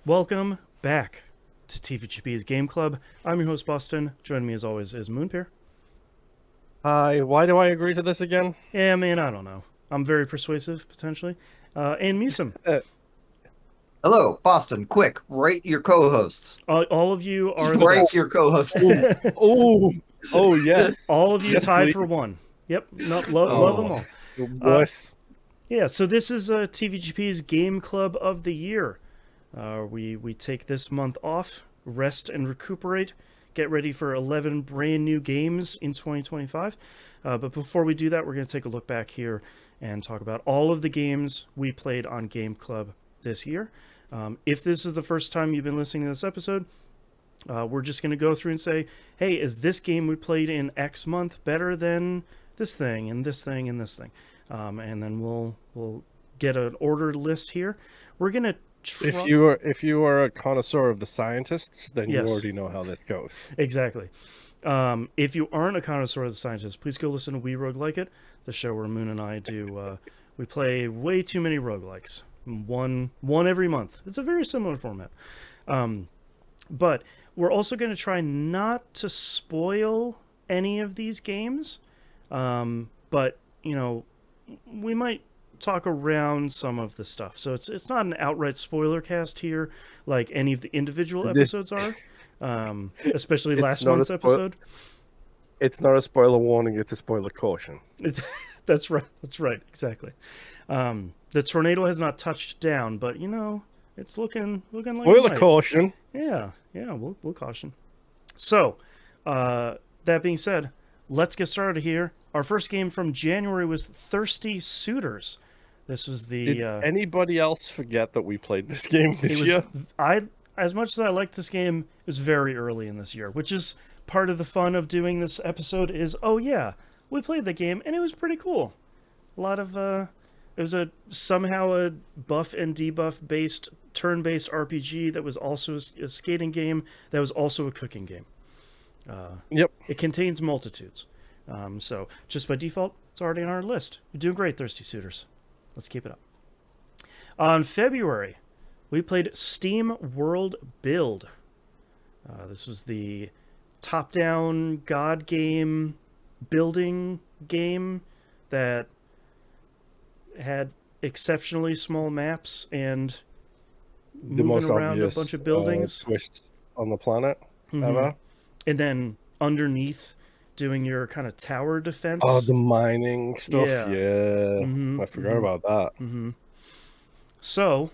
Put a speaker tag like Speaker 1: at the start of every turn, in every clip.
Speaker 1: Welcome back to TVGP's Game Club. I'm your host, Boston. Joining me as always is Moonpear.
Speaker 2: Hi, why do I agree to this again?
Speaker 1: Yeah, man, I don't know. I'm very persuasive, potentially. And Musum.
Speaker 2: Uh,
Speaker 3: Hello, Boston. Quick, rate your co-hosts.
Speaker 1: All of you are the
Speaker 3: Rate
Speaker 1: best.
Speaker 3: your co-hosts.
Speaker 2: oh, oh yes.
Speaker 1: All of you
Speaker 2: Yes,
Speaker 1: tied
Speaker 2: please.
Speaker 1: for one. Yep, love them all.
Speaker 2: Yes.
Speaker 1: Yeah, so this is TVGP's Game Club of the Year. We take this month off, rest and recuperate, get ready for 11 brand new games in 2025. But before we do that, we're going to take a look back here and talk about all of the games we played on Game Club this year. If this is the first time you've been listening to this episode, we're just going to go through and say, hey, is this game we played in X month better than this thing and this thing and this thing? And then we'll get an ordered list here. We're going to
Speaker 2: If you are a connoisseur of the scientists, then
Speaker 1: Yes.
Speaker 2: you already know how this goes.
Speaker 1: Exactly. If you aren't a connoisseur of the scientist, please go listen to We Rogue Like It, the show where Moon and I do. We play way too many roguelikes, one every month. It's a very similar format. But we're also going to try not to spoil any of these games. But we might talk around some of the stuff. So it's not an outright spoiler cast here, like any of the individual episodes are. Especially
Speaker 2: It's
Speaker 1: last
Speaker 2: not a
Speaker 1: month's episode.
Speaker 2: It's not a spoiler warning, it's a spoiler caution.
Speaker 1: That's right. Exactly. The tornado has not touched down, but it's looking like
Speaker 2: Spoiler
Speaker 1: it might.
Speaker 2: caution.
Speaker 1: Yeah. We'll caution. So, that being said, let's get started here. Our first game from January was Thirsty Suitors. This was the.
Speaker 2: Did anybody else forget that we played this game this year?
Speaker 1: As much as I liked this game, it was very early in this year, which is part of the fun of doing this episode. Is we played the game and it was pretty cool. A lot of it was somehow a buff and debuff based turn-based RPG that was also a skating game that was also a cooking game.
Speaker 2: Yep.
Speaker 1: It contains multitudes. So just by default, it's already on our list. You're doing great, Thirsty Suitors. Let's keep it up. On February, we played Steam World Build. This was the top-down god game building game that had exceptionally small maps and
Speaker 2: The
Speaker 1: moving
Speaker 2: most
Speaker 1: around
Speaker 2: obvious
Speaker 1: a bunch of buildings.
Speaker 2: twist on the planet
Speaker 1: Mhm.
Speaker 2: ever.
Speaker 1: And then underneath doing your kind of tower defense.
Speaker 2: Oh, the mining stuff.
Speaker 1: Yeah.
Speaker 2: Yeah.
Speaker 1: Mhm,
Speaker 2: I forgot
Speaker 1: mhm.
Speaker 2: about that.
Speaker 1: So,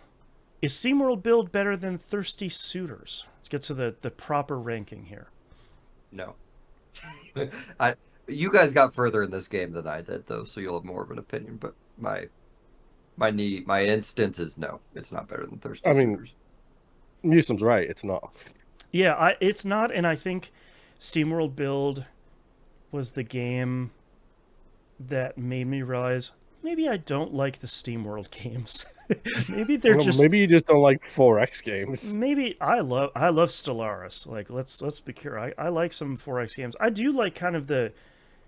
Speaker 1: is SteamWorld Build better than Thirsty Suitors? Let's get to the proper ranking here.
Speaker 3: No. You guys got further in this game than I did, though, so you'll have more of an opinion. But my instinct is no. It's not better than Thirsty
Speaker 2: I mean,
Speaker 3: Suitors.
Speaker 2: Musum's right. It's not.
Speaker 1: Yeah, it's not, and I think SteamWorld Build was the game that made me realize maybe I don't like the SteamWorld games. Maybe they're
Speaker 2: Well,
Speaker 1: just
Speaker 2: maybe you just don't like 4X games.
Speaker 1: maybe I love Stellaris. Like let's be clear. I like some 4X games. I do like kind of the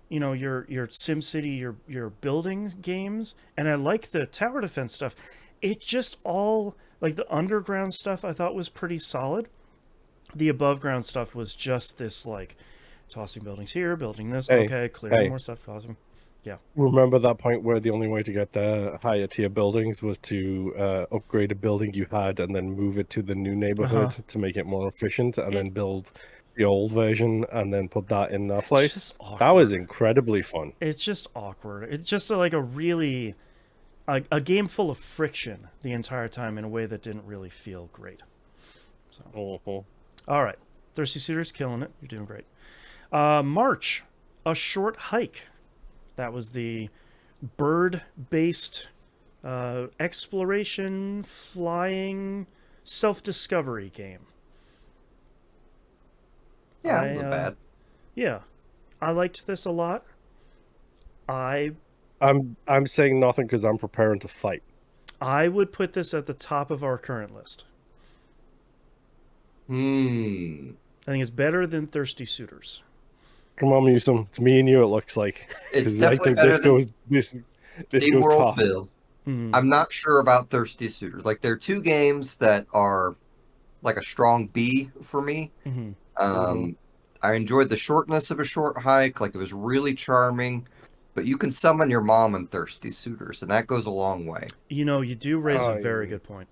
Speaker 1: your SimCity, your building games, and I like the tower defense stuff. It just all like the underground stuff I thought was pretty solid. The above ground stuff was just this like tossing buildings here, building this,
Speaker 2: Hey,
Speaker 1: clearing
Speaker 2: hey.
Speaker 1: more stuff, tossing.
Speaker 2: Remember that point where the only way to get the higher tier buildings was to upgrade a building you had and then move it to the new neighborhood to make it more efficient, and then build the old version and then put that in that place?
Speaker 1: Just
Speaker 2: That was
Speaker 1: awkward.
Speaker 2: incredibly fun.
Speaker 1: It's just awkward. It's just like a really a game full of friction the entire time in a way that didn't really feel great. So all right, Thirsty Suitors killing it. You're doing great. March, A Short Hike. That was the bird-based exploration, flying, self-discovery game.
Speaker 3: Yeah, it wasn't bad.
Speaker 1: Yeah, I liked this a lot.
Speaker 2: I'm saying nothing because I'm preparing to fight.
Speaker 1: I would put this at the top of our current list.
Speaker 3: I
Speaker 1: I think it's better than Thirsty Suitors.
Speaker 2: Come on, Musum. It's me and you, it looks like.
Speaker 3: It's
Speaker 2: 'Cause I
Speaker 3: definitely
Speaker 2: think
Speaker 3: better
Speaker 2: this
Speaker 3: than
Speaker 2: goes this
Speaker 3: Steam
Speaker 2: goes
Speaker 3: World
Speaker 2: top.
Speaker 3: Build.
Speaker 1: Mhm.
Speaker 3: I'm not sure about Thirsty Suitors. Like, there are two games that are like a strong B for me.
Speaker 1: Mm-hmm.
Speaker 3: I enjoyed the shortness of a short hike. Like, it was really charming. But you can summon your mom in Thirsty Suitors, and that goes a long way.
Speaker 1: You do raise a
Speaker 2: I
Speaker 1: very
Speaker 2: mean,
Speaker 1: good point.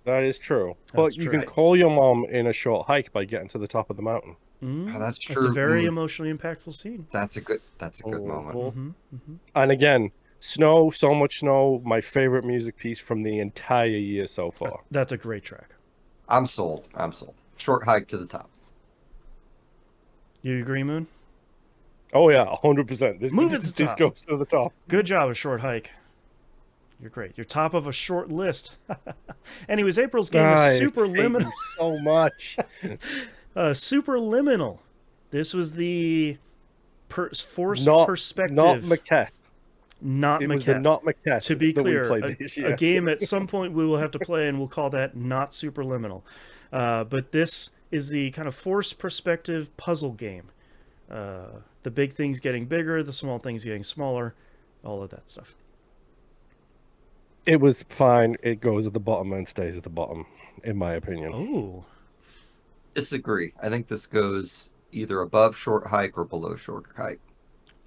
Speaker 2: that is true.
Speaker 1: That's
Speaker 2: But you
Speaker 1: true.
Speaker 2: can call your mom in a short hike by getting to the top of the mountain.
Speaker 3: Oh, that's
Speaker 1: That's a
Speaker 3: true.
Speaker 1: very emotionally impactful scene.
Speaker 3: That's a good moment.
Speaker 1: Mm-hmm.
Speaker 2: And again, snow, so much snow, my favorite music piece from the entire year so far.
Speaker 1: That's a great track.
Speaker 3: I'm sold. Short hike to the top.
Speaker 1: You agree, Moon?
Speaker 2: Oh yeah, 100%. This
Speaker 1: top.
Speaker 2: goes to the top.
Speaker 1: Good job, a short hike. You're great. You're top of a short list. Anyways, April's game is Superliminal.
Speaker 2: So much.
Speaker 1: Superliminal. This was the forced perspective.
Speaker 2: Not maquette.
Speaker 1: Not
Speaker 2: It
Speaker 1: maquette.
Speaker 2: was the not maquette.
Speaker 1: To be
Speaker 2: that we
Speaker 1: clear,
Speaker 2: played this year.
Speaker 1: a game at some point we will have to play, and we'll call that not Superliminal. But this is the kind of forced perspective puzzle game. The big things getting bigger, the small things getting smaller, all of that stuff.
Speaker 2: It was fine. It goes at the bottom and stays at the bottom, in my opinion.
Speaker 1: Oh.
Speaker 3: Disagree. I think this goes either above short hike or below short hike.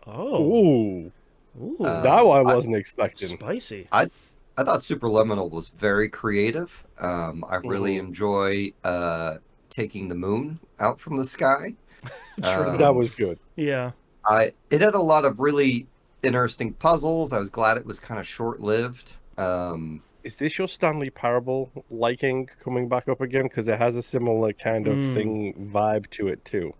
Speaker 1: Oh.
Speaker 2: Ooh. That I wasn't expecting.
Speaker 1: Spicy.
Speaker 3: I thought Superliminal was very creative. I really enjoy taking the moon out from the sky.
Speaker 2: That was good.
Speaker 1: Yeah.
Speaker 3: It had a lot of really interesting puzzles. I was glad it was kind of short-lived.
Speaker 2: Is this your Stanley Parable liking coming back up again? Because it has a similar kind of thing vibe to it too.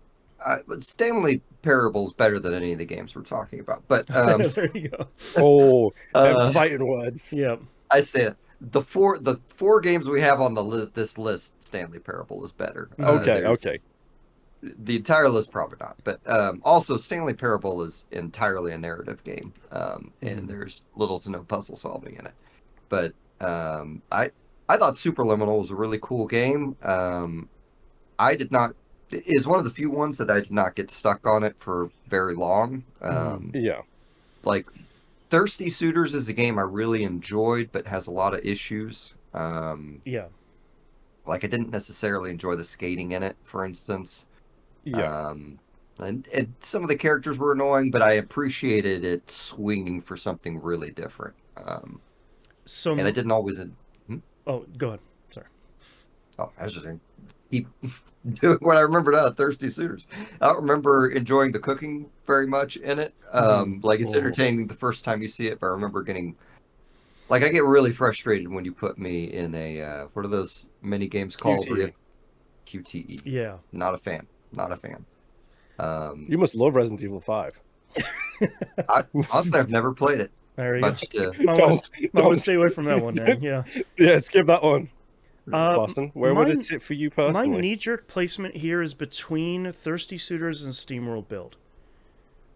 Speaker 3: But Stanley Parable is better than any of the games we're talking about. But
Speaker 1: there you go.
Speaker 2: Oh, them fighting words.
Speaker 1: Yep.
Speaker 3: I say it. The four games we have on this list, Stanley Parable is better.
Speaker 2: Okay.
Speaker 3: The entire list probably not, but also Stanley Parable is entirely a narrative game, and there's little to no puzzle solving in it. But I thought Superliminal was a really cool game. I did not. It is one of the few ones that I did not get stuck on it for very long.
Speaker 2: Yeah.
Speaker 3: Like Thirsty Suitors is a game I really enjoyed, but has a lot of issues.
Speaker 1: Yeah.
Speaker 3: Like I didn't necessarily enjoy the skating in it, for instance.
Speaker 2: Yeah.
Speaker 3: And some of the characters were annoying, but I appreciated it swinging for something really different. And I didn't always.
Speaker 1: Oh, go ahead. Sorry.
Speaker 3: Oh, I was just saying, keep doing what I remembered out of Thirsty Suitors. I don't remember enjoying the cooking very much in it. Like it's entertaining the first time you see it, but I remember getting. Like I get really frustrated when you put me in a what are those mini games called?
Speaker 2: QTE.
Speaker 3: QTE.
Speaker 1: Yeah.
Speaker 3: Not a fan.
Speaker 2: You must love Resident Evil 5.
Speaker 3: Honestly, I've never played it.
Speaker 1: There you go.
Speaker 3: To,
Speaker 1: Don't stay away from that one then. Yeah.
Speaker 2: Yeah, skip that one. Boston, where would it sit for you personally?
Speaker 1: My knee-jerk placement here is between Thirsty Suitors and SteamWorld Build.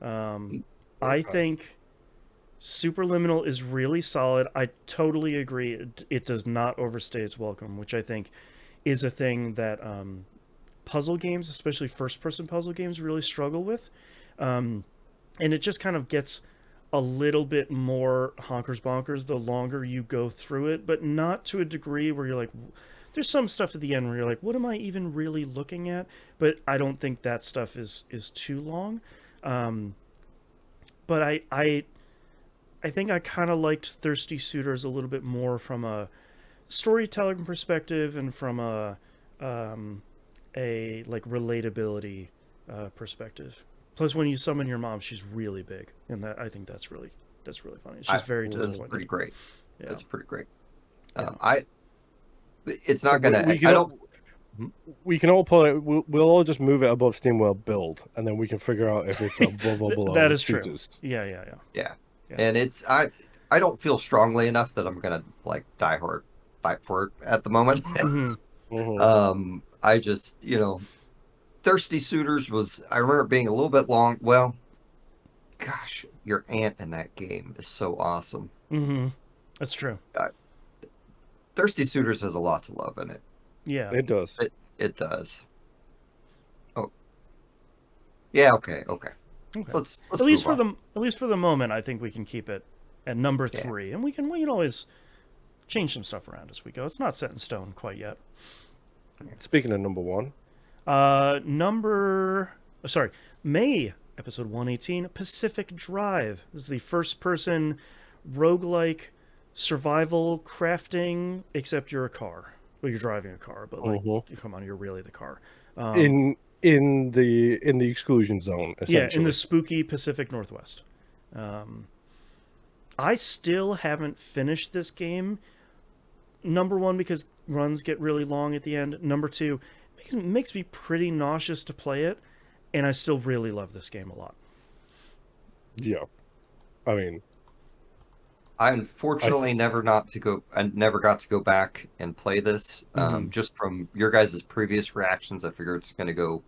Speaker 1: I think Superliminal is really solid. I totally agree. It does not overstay its welcome, which I think is a thing that puzzle games, especially first-person puzzle games, really struggle with. And it just kind of gets a little bit more honkers bonkers the longer you go through it, but not to a degree where you're like, there's some stuff at the end where you're like, what am I even really looking at? But I don't think that stuff is too long. But I think I kind of liked Thirsty Suitors a little bit more from a storytelling perspective and from a like relatability perspective. Plus, when you summon your mom, she's really big, and I think that's really funny. She's very disappointed.
Speaker 3: That's pretty great.
Speaker 1: Yeah.
Speaker 3: That's pretty great.
Speaker 1: Yeah.
Speaker 3: It's not gonna.
Speaker 2: We can all pull it. We'll all just move it above SteamWorld Build, and then we can figure out if it's above or below.
Speaker 1: That is true.
Speaker 2: Suitors.
Speaker 3: Yeah. And it's I don't feel strongly enough that I'm gonna like die hard fight for it at the moment. I just Thirsty Suitors was, I remember being a little bit long. Well, gosh, your aunt in that game is so awesome.
Speaker 1: That's true.
Speaker 3: Thirsty Suitors has a lot to love in it.
Speaker 1: Yeah,
Speaker 2: it does.
Speaker 3: It does. Oh, yeah. Okay. Let's
Speaker 1: at least for the moment, I think we can keep it at number 3, and we can always change some stuff around as we go. It's not set in stone quite yet.
Speaker 2: Speaking of number one,
Speaker 1: May episode 118, Pacific Drive. This is the first-person roguelike survival crafting, except you're a car. Well, you're driving a car, but like, come on, you're really the car.
Speaker 2: in the exclusion zone, essentially.
Speaker 1: Yeah, in the spooky Pacific Northwest. I still haven't finished this game. Number one, because runs get really long at the end. Number two, it makes me pretty nauseous to play it, and I still really love this game a lot.
Speaker 2: Yeah, I mean,
Speaker 3: I unfortunately never got to go back and play this. Just from your guys' previous reactions, I figure it's going to go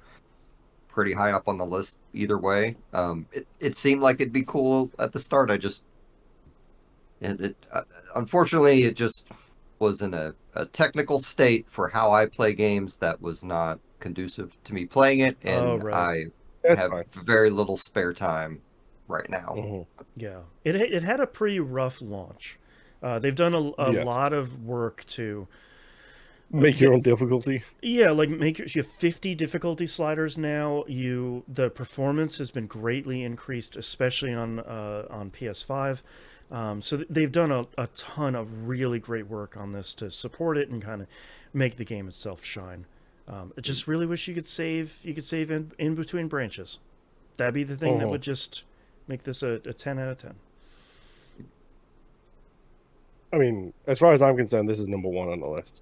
Speaker 3: pretty high up on the list either way. It seemed like it'd be cool at the start. Unfortunately, it just was in a technical state for how I play games that was not conducive to me playing it, and I have very little spare time right now.
Speaker 1: Yeah, it had a pretty rough launch. They've done a lot of work to
Speaker 2: make your own difficulty.
Speaker 1: Yeah, like you have 50 difficulty sliders now. The performance has been greatly increased, especially on PS5. So they've done a ton of really great work on this to support it and kind of make the game itself shine. I just really wish you could save in between branches. That'd be the thing that would just make this a 10 out of 10.
Speaker 2: I mean, as far as I'm concerned, this is number one on the list.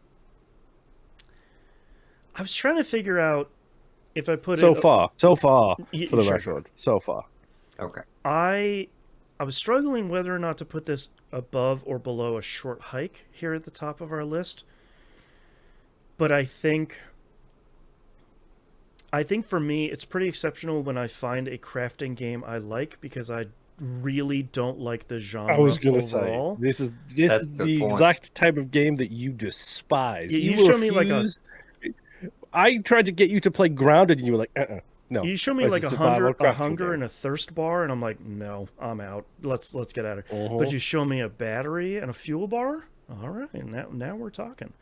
Speaker 1: I was trying to figure out if I put
Speaker 2: so far for the
Speaker 1: sure.
Speaker 2: record. So far.
Speaker 3: Okay.
Speaker 1: I was struggling whether or not to put this above or below a short hike here at the top of our list. But I think for me, it's pretty exceptional when I find a crafting game I like, because I really don't like the genre.
Speaker 2: I was going to
Speaker 1: overall.
Speaker 2: say, this is the exact type of game that you despise.
Speaker 1: You show me like
Speaker 2: I tried to get you to play Grounded, and you were like, no.
Speaker 1: You show me like a hunger and a thirst bar, and I'm like, no, I'm out. Let's get out of here. But you show me a battery and a fuel bar. All right, now we're talking.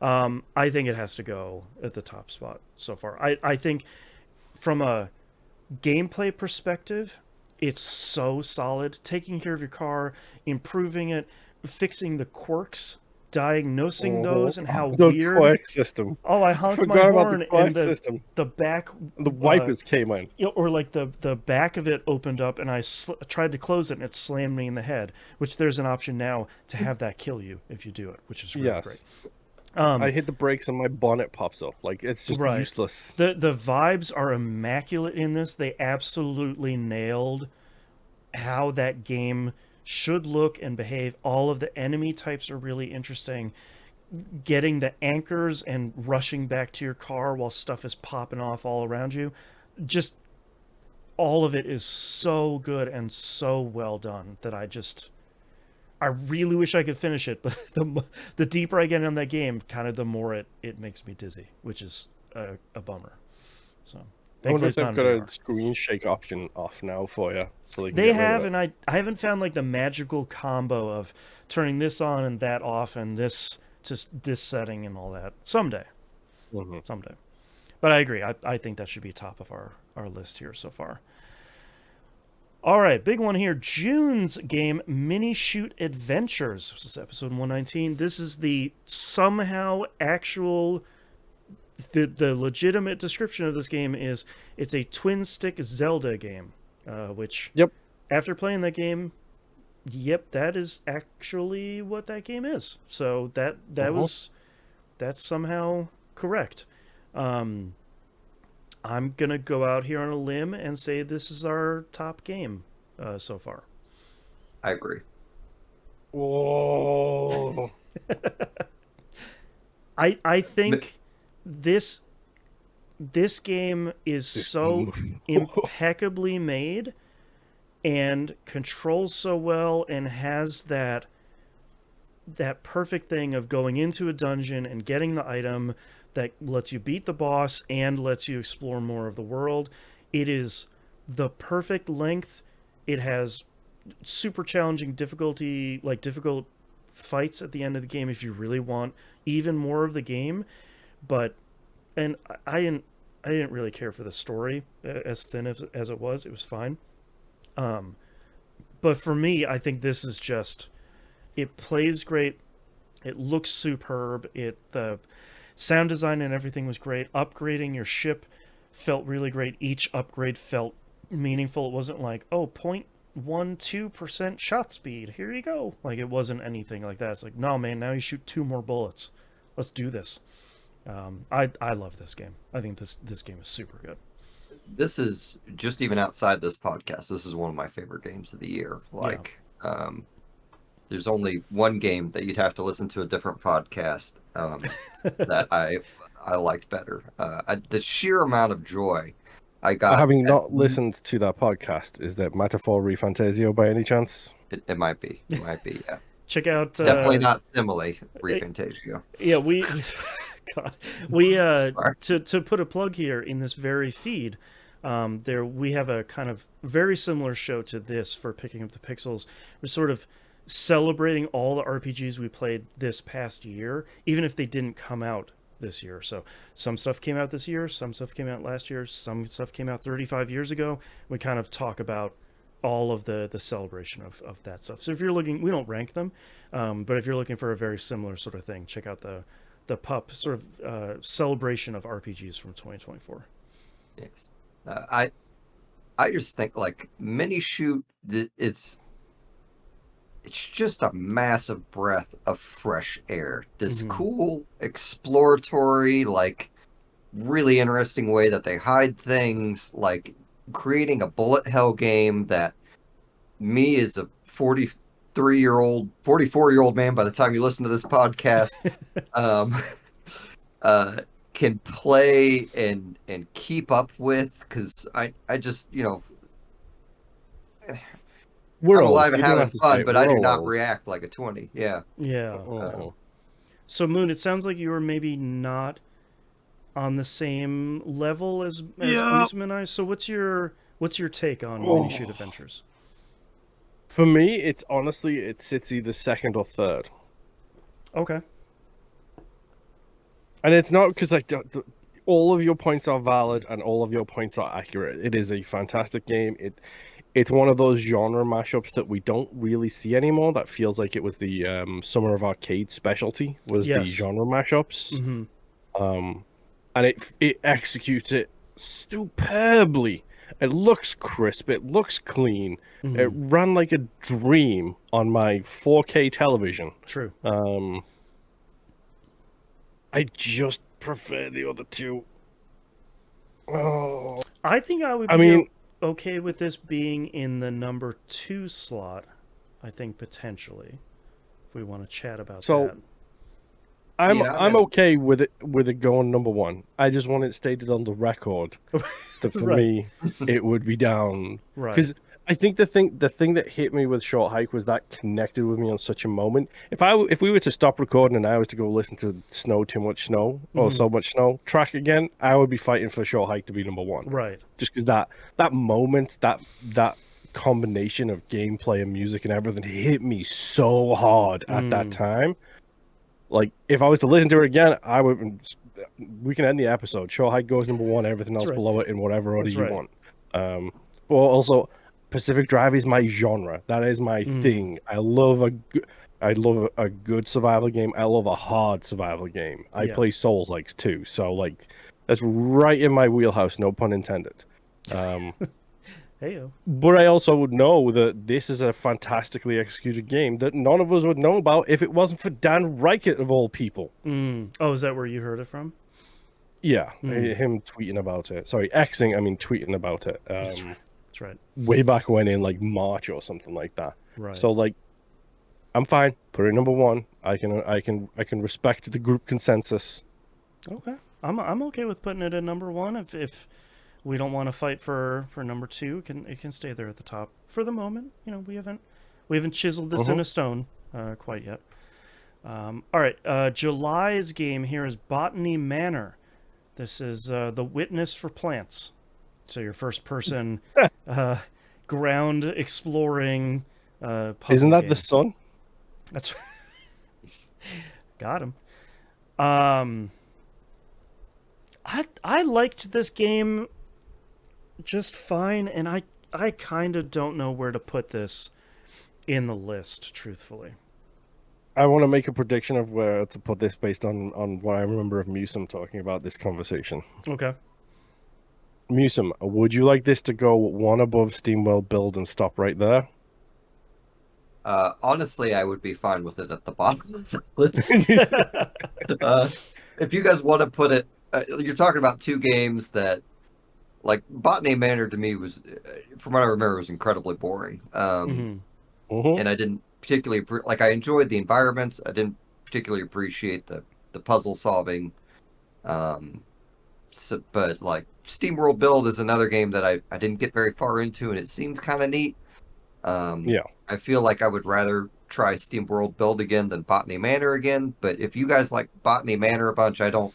Speaker 1: I think it has to go at the top spot so far. I think from a gameplay perspective, it's so solid. Taking care of your car, improving it, fixing the quirks, diagnosing those, and how weird.
Speaker 2: The quirk system.
Speaker 1: Oh, I honked my horn, and the back.
Speaker 2: The wipers came in.
Speaker 1: Or like the back of it opened up, and I tried to close it, and it slammed me in the head. Which there's an option now to have that kill you if you do it, which is really great.
Speaker 2: I hit the brakes and my bonnet pops up. Like, it's just useless.
Speaker 1: The vibes are immaculate in this. They absolutely nailed how that game should look and behave. All of the enemy types are really interesting. Getting the anchors and rushing back to your car while stuff is popping off all around you. Just all of it is so good and so well done that I really wish I could finish it, but the deeper I get in that game, kind of the more it makes me dizzy, which is a bummer. So
Speaker 2: I wonder if they've got a screen shake option off now for you. So
Speaker 1: they have, and I haven't found like the magical combo of turning this on and that off and this setting and all that. Someday. But I agree. I think that should be top of our list here so far. All right, big one here. June's game, Mini Shoot Adventures. This is episode 119. This is the somehow actual... The legitimate description of this game is it's a twin-stick Zelda game, which... After playing that game, that is actually what that game is. So that's somehow correct. I'm going to go out here on a limb and say this is our top game so far.
Speaker 3: I agree.
Speaker 2: Whoa.
Speaker 1: I think this game is so impeccably made and controls so well and has that perfect thing of going into a dungeon and getting the item that lets you beat the boss and lets you explore more of the world. It is the perfect length. It has super challenging difficulty, like difficult fights at the end of the game if you really want even more of the game. But and I didn't really care for the story as thin as it was. It was fine. Um, but for me, I think this is just it plays great. It looks superb. The sound design and everything was great. Upgrading your ship felt really great. Each upgrade felt meaningful. It wasn't like, oh, 0.12% shot speed. Here you go. Like, it wasn't anything like that. It's like, no, man, now you shoot 2 more bullets. Let's do this. I love this game. I think this game is super good.
Speaker 3: This is just even outside this podcast. This is one of my favorite games of the year. Like, there's only one game that you'd have to listen to a different podcast that I liked better. The sheer amount of joy I got.
Speaker 2: Having not listened to that podcast, is that Metaphor Refantasio by any chance?
Speaker 3: It might be. It might be, yeah.
Speaker 1: Check out...
Speaker 3: It's definitely not Simile Refantasio.
Speaker 1: Yeah, God, to put a plug here in this very feed, we have a kind of very similar show to this for Picking Up the Pixels. We're sort of celebrating all the RPGs we played this past year, even if they didn't come out this year. So some stuff came out this year, some stuff came out last year, some stuff came out 35 years ago. We kind of talk about all of the celebration of that stuff. So if you're looking, we don't rank them, but if you're looking for a very similar sort of thing, check out the PUP sort of celebration of RPGs from 2024.
Speaker 3: Yes. I just think like Mini Shoot, it's just a massive breath of fresh air. This cool exploratory, like really interesting way that they hide things, like creating a bullet hell game that me as a 44-year-old man by the time you listen to this podcast can play and keep up with, because I just,
Speaker 2: We're
Speaker 3: I'm
Speaker 2: old.
Speaker 3: alive and having fun, but I do not
Speaker 2: old.
Speaker 3: react like a 20. Yeah.
Speaker 1: So Moon, it sounds like you were maybe not on the same level as Usman and I. So what's your take on Mini Shoot Adventures?
Speaker 2: For me, it sits either second or third.
Speaker 1: Okay.
Speaker 2: And it's not because all of your points are valid and all of your points are accurate. It is a fantastic game. It's one of those genre mashups that we don't really see anymore. That feels like it was the Summer of Arcade specialty, was the genre mashups. And it executes it superbly. It looks crisp. It looks clean. It ran like a dream on my 4K television.
Speaker 1: True.
Speaker 2: I just prefer the other two. Oh.
Speaker 1: I think I would be okay with this being in the number 2 slot. I think potentially, if we want to chat about that.
Speaker 2: I'm okay with it going number 1. I just want it stated on the record that for me it would be down.
Speaker 1: Right.
Speaker 2: Because I think the thing that hit me with Short Hike was that connected with me on such a moment. If we were to stop recording and I was to go listen to Too Much Snow or So Much Snow track again, I would be fighting for Short Hike to be number 1.
Speaker 1: Right.
Speaker 2: Just because that moment, that combination of gameplay and music and everything hit me so hard at that time. Like, if I was to listen to it again, we can end the episode. Short Hike goes number 1, everything else below it in whatever order you want. Well, also, Pacific Drive is my genre. That is my thing. I love a good survival game. I love a hard survival game. I play Souls-likes too, so like that's right in my wheelhouse. No pun intended.
Speaker 1: Heyo.
Speaker 2: But I also would know that this is a fantastically executed game that none of us would know about if it wasn't for Dan Reichert of all people.
Speaker 1: Oh, is that where you heard it from?
Speaker 2: Yeah, him tweeting about it. Sorry, tweeting about it.
Speaker 1: That's right.
Speaker 2: Way back when in like March or something like that.
Speaker 1: Right.
Speaker 2: So like, I'm fine. Put it number 1. I can respect the group consensus.
Speaker 1: Okay, I'm okay with putting it at number 1 if we don't want to fight for number 2. It can stay there at the top for the moment. We haven't chiseled this in a stone quite yet. All right, July's game here is Botany Manor. This is The Witness for plants. So your first person ground exploring puzzle
Speaker 2: Isn't that
Speaker 1: game.
Speaker 2: the sun?
Speaker 1: That's got him. I liked this game just fine, and I kind of don't know where to put this in the list, truthfully.
Speaker 2: I want to make a prediction of where to put this based on what I remember of Musum talking about this conversation.
Speaker 1: Okay.
Speaker 2: Musum, would you like this to go one above SteamWorld Build and stop right there?
Speaker 3: Honestly, I would be fine with it at the bottom of the list. If you guys want to put it, you're talking about two games that, like, Botany Manor to me was, from what I remember, was incredibly boring.
Speaker 1: Hmm.
Speaker 3: And I didn't particularly like. I enjoyed the environments. I didn't particularly appreciate the puzzle solving. Um, but like SteamWorld Build is another game that I didn't get very far into, and it seemed kind of neat.
Speaker 2: Yeah.
Speaker 3: I feel like I would rather try SteamWorld Build again than Botany Manor again. But if you guys like Botany Manor a bunch, I don't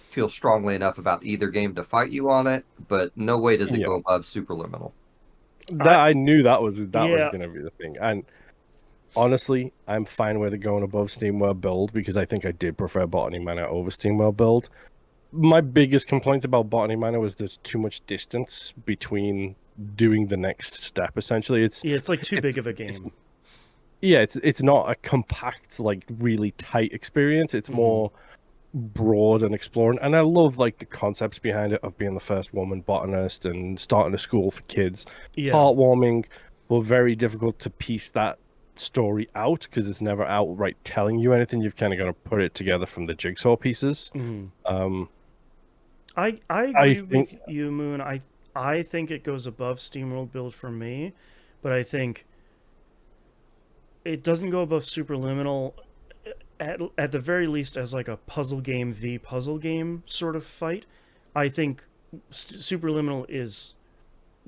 Speaker 3: feel strongly enough about either game to fight you on it. But no way does it
Speaker 2: Yeah.
Speaker 3: go above Superliminal.
Speaker 2: I knew that was
Speaker 1: Yeah.
Speaker 2: going to be the thing. And honestly, I'm fine with it going above SteamWorld Build because I think I did prefer Botany Manor over SteamWorld Build. My biggest complaint about Botany Manor was there's too much distance between doing the next step. Essentially,
Speaker 1: It's like too big of a game.
Speaker 2: It's not a compact, like really tight experience. It's more broad and exploring, and I love like the concepts behind it of being the first woman botanist and starting a school for kids.
Speaker 1: Yeah.
Speaker 2: Heartwarming, but very difficult to piece that story out because it's never outright telling you anything. You've kind of got to put it together from the jigsaw pieces.
Speaker 1: I agree with you, Moon. I think it goes above SteamWorld Build for me, but I think it doesn't go above Superliminal at the very least as like a puzzle game v puzzle game sort of fight. I think Superliminal is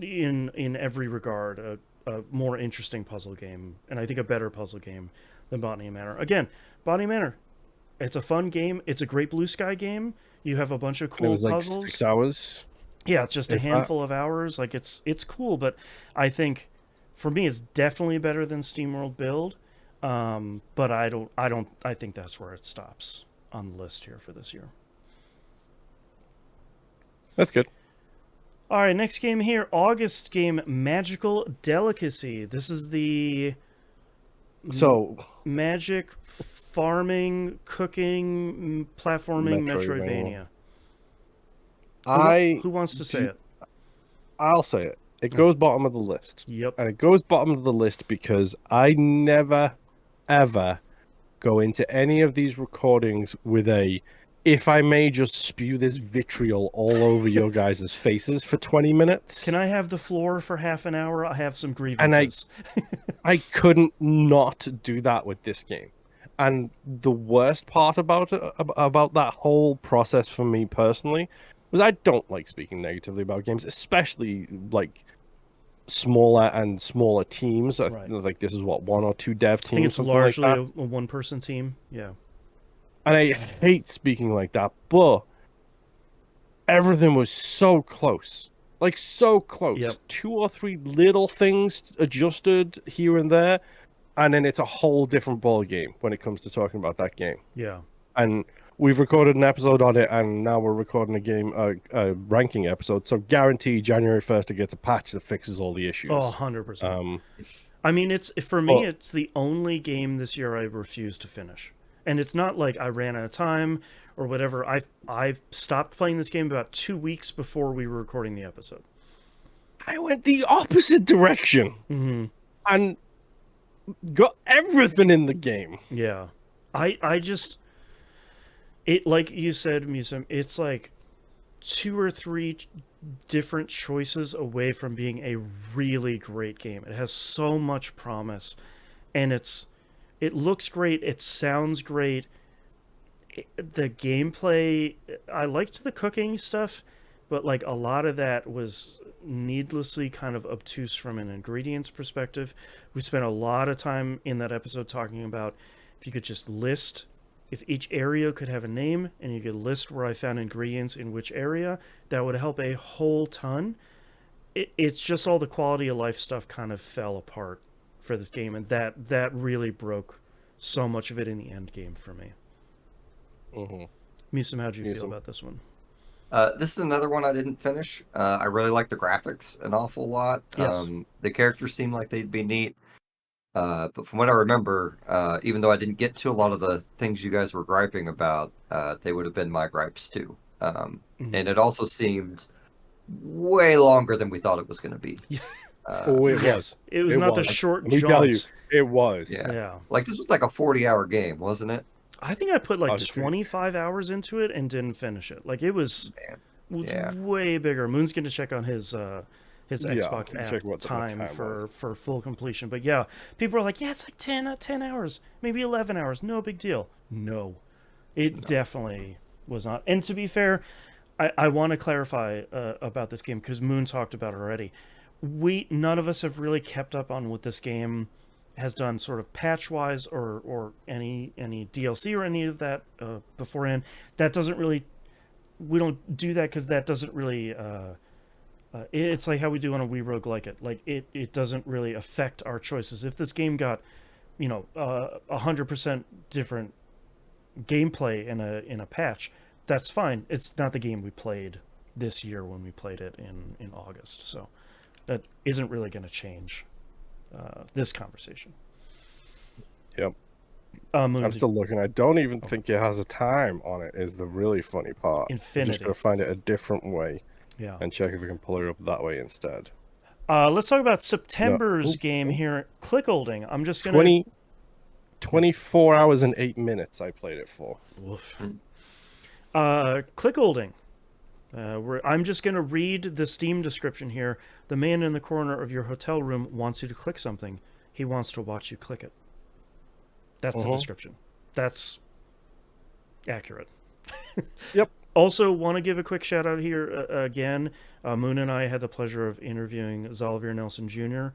Speaker 1: in every regard a more interesting puzzle game, and I think a better puzzle game than Botany Manor. Again, Botany Manor, it's a fun game. It's a great blue sky game. You have a bunch of
Speaker 2: It
Speaker 1: cool
Speaker 2: was like
Speaker 1: puzzles.
Speaker 2: 6 hours.
Speaker 1: Yeah, it's just a handful of hours. Like it's cool, but I think for me it's definitely better than SteamWorld Build. But I think that's where it stops on the list here for this year.
Speaker 2: That's good.
Speaker 1: All right, next game here, August game, Magical Delicacy. This is the magic farming, cooking, platforming Metroidvania. Who wants to say it?
Speaker 2: I'll say it. It goes bottom of the list.
Speaker 1: Yep.
Speaker 2: And it goes bottom of the list because I never, ever go into any of these recordings with if I may just spew this vitriol all over your guys' faces for 20 minutes.
Speaker 1: Can I have the floor for half an hour? I have some grievances.
Speaker 2: And I couldn't not do that with this game. And the worst part about that whole process for me personally was I don't like speaking negatively about games, especially like smaller teams.
Speaker 1: Right.
Speaker 2: Like this is what, 1 or 2 dev teams.
Speaker 1: I think it's largely like a one-person team. Yeah.
Speaker 2: And I hate speaking like that, but everything was so close. Like so close.
Speaker 1: Yep.
Speaker 2: 2 or 3 little things adjusted here and there, and then it's a whole different ball game when it comes to talking about that game.
Speaker 1: Yeah.
Speaker 2: And we've recorded an episode on it, and now we're recording a ranking episode. So guarantee January 1st it gets a patch that fixes all the issues.
Speaker 1: Oh, 100%. I mean, it's the only game this year I refuse to finish. And it's not like I ran out of time or whatever. I stopped playing this game about 2 weeks before we were recording the episode.
Speaker 2: I went the opposite direction and got everything in the game.
Speaker 1: Yeah. I just... It, like you said, Musum, it's like 2 or 3 different choices away from being a really great game. It has so much promise, and it looks great, it sounds great. The gameplay, I liked the cooking stuff, but like a lot of that was needlessly kind of obtuse from an ingredients perspective. We spent a lot of time in that episode talking about if you could just list, if each area could have a name and you could list where I found ingredients in which area, that would help a whole ton. It's just all the quality of life stuff kind of fell apart for this game, and that really broke so much of it in the end game for me. Musum, how'd you feel about this one?
Speaker 3: This is another one I didn't finish. I really like the graphics an awful lot.
Speaker 1: Yes.
Speaker 3: The characters seem like they'd be neat. But from what I remember, even though I didn't get to a lot of the things you guys were griping about, they would have been my gripes too. And it also seemed way longer than we thought it was going to be.
Speaker 2: Oh, it
Speaker 1: Yes.
Speaker 2: was.
Speaker 1: It was
Speaker 2: It
Speaker 1: not the
Speaker 2: was.
Speaker 1: short
Speaker 2: Let me tell you,
Speaker 1: jaunt.
Speaker 2: it was.
Speaker 3: Yeah.
Speaker 1: Yeah.
Speaker 3: Like this was like a 40-hour game, wasn't it?
Speaker 1: I think I put like
Speaker 2: On stream.
Speaker 1: 25 hours into it and didn't finish it. Like it was,
Speaker 3: Man. Yeah.
Speaker 1: way bigger. Moon's going to check on his Xbox
Speaker 2: check
Speaker 1: app
Speaker 2: what the
Speaker 1: time
Speaker 2: time
Speaker 1: for
Speaker 2: was.
Speaker 1: full completion. But yeah, people are like, yeah, it's like 10 hours, maybe 11 hours. No big deal. No, it definitely was not. And to be fair, I want to clarify about this game because Moon talked about it already. None of us have really kept up on what this game has done sort of patch wise or any DLC or any of that beforehand. That doesn't really, we don't do that because that doesn't really it's like how we do on a We Rogue Like It. Like it doesn't really affect our choices. If this game got 100% different gameplay in a patch, that's fine. It's not the game we played this year when we played it in August, so that isn't really going to change this conversation.
Speaker 2: Yep.
Speaker 1: Moon,
Speaker 2: I'm still looking. I don't even think it has a time on it. Is the really funny part. I'm
Speaker 1: Infinity.
Speaker 2: just gonna find it a different way
Speaker 1: yeah.
Speaker 2: and check if we can pull it up that way instead.
Speaker 1: Let's talk about September's
Speaker 2: Ooh,
Speaker 1: game
Speaker 2: ooh.
Speaker 1: here, Clickholding. I'm just gonna
Speaker 2: 24 hours and 8 minutes I played it for.
Speaker 1: Woof. Clickholding. I'm just going to read the Steam description here. The man in the corner of your hotel room wants you to click something. He wants to watch you click it. That's the description. That's accurate.
Speaker 2: Yep.
Speaker 1: Also, want to give a quick shout out here again. Moon and I had the pleasure of interviewing Zalvier Nelson Jr.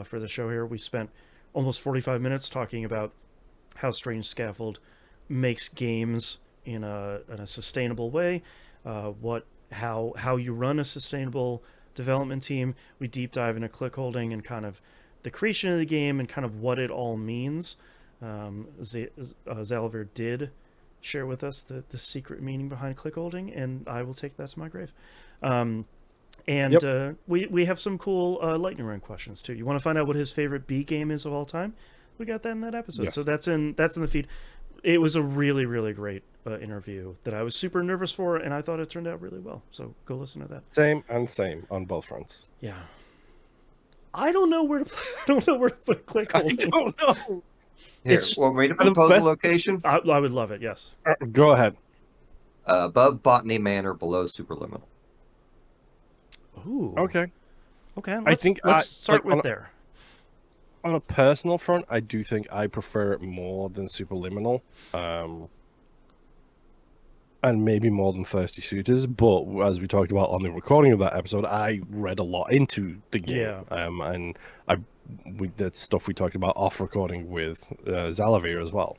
Speaker 1: For the show here. We spent almost 45 minutes talking about how Strange Scaffold makes games in a sustainable way, how you run a sustainable development team. We deep dive into clickholding and kind of the creation of the game and kind of what it all means. Zalvier did share with us the secret meaning behind clickholding, and I will take that to my grave. We have some cool lightning round questions too. You want to find out what his favorite B game is of all time? We got that in that episode.
Speaker 2: Yes.
Speaker 1: So that's in the feed. It was a really, really great interview that I was super nervous for, and I thought it turned out really well. So go listen to that.
Speaker 2: Same on both fronts.
Speaker 1: Yeah. I don't know where to. I don't know where to put
Speaker 2: I
Speaker 1: clickholding.
Speaker 2: don't know.
Speaker 3: Here, want me to propose a location?
Speaker 1: I would love it. Yes.
Speaker 2: Go ahead.
Speaker 3: Above Botany Manor, below Superliminal.
Speaker 1: Ooh.
Speaker 2: Okay.
Speaker 1: Okay. Let's start with there.
Speaker 2: On a personal front, I do think I prefer it more than Superliminal, and maybe more than Thirsty Suitors. But as we talked about on the recording of that episode, I read a lot into the game, and the stuff we talked about off recording with Zalvier as well.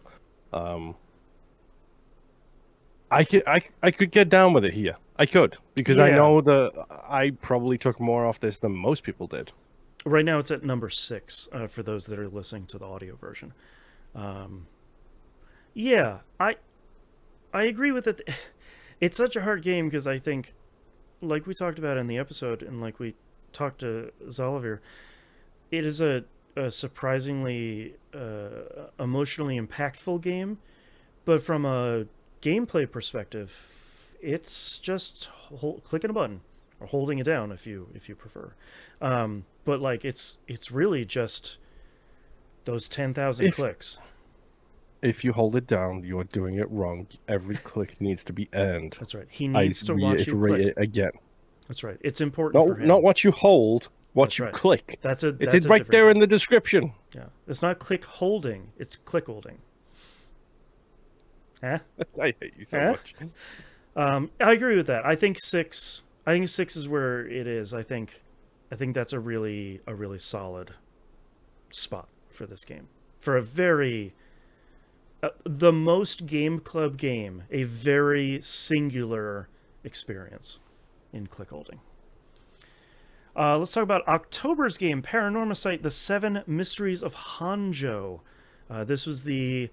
Speaker 2: I could get down with it here. I could, because I know that I probably took more off this than most people did.
Speaker 1: Right now it's at number 6 for those that are listening to the audio version. I agree with it. It's such a hard game because I think, like we talked about in the episode and like we talked to Zalvier, it is a surprisingly emotionally impactful game, but from a gameplay perspective, it's just clicking a button or holding it down if you prefer. But like it's really just those 10,000 clicks.
Speaker 2: If you hold it down, you are doing it wrong. Every click needs to be earned.
Speaker 1: That's right. He needs to watch you
Speaker 2: reiterate
Speaker 1: click.
Speaker 2: it again.
Speaker 1: That's right. It's important for him.
Speaker 2: Not what you hold, what
Speaker 1: That's
Speaker 2: you
Speaker 1: right.
Speaker 2: click.
Speaker 1: It's
Speaker 2: right there in the description.
Speaker 1: Yeah. It's not click holding. It's click holding. Huh?
Speaker 2: I hate you so much.
Speaker 1: I agree with that. I think 6 is where it is. I think that's a really solid spot for this game. For a very the most game club game, a very singular experience in click holding. Let's talk about October's game, Paranormal Site: The 7 Mysteries of Hanjo. This was the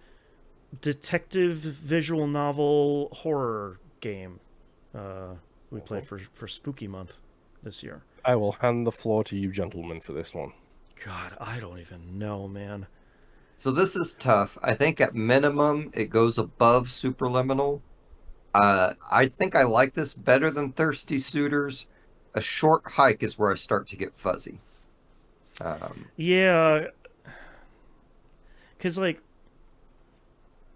Speaker 1: detective visual novel horror game we played for Spooky Month this year.
Speaker 2: I will hand the floor to you gentlemen for this one.
Speaker 1: God, I don't even know, man.
Speaker 3: So this is tough. I think at minimum it goes above Superliminal. I think I like this better than Thirsty Suitors. A Short Hike is where I start to get fuzzy.
Speaker 1: Yeah, because like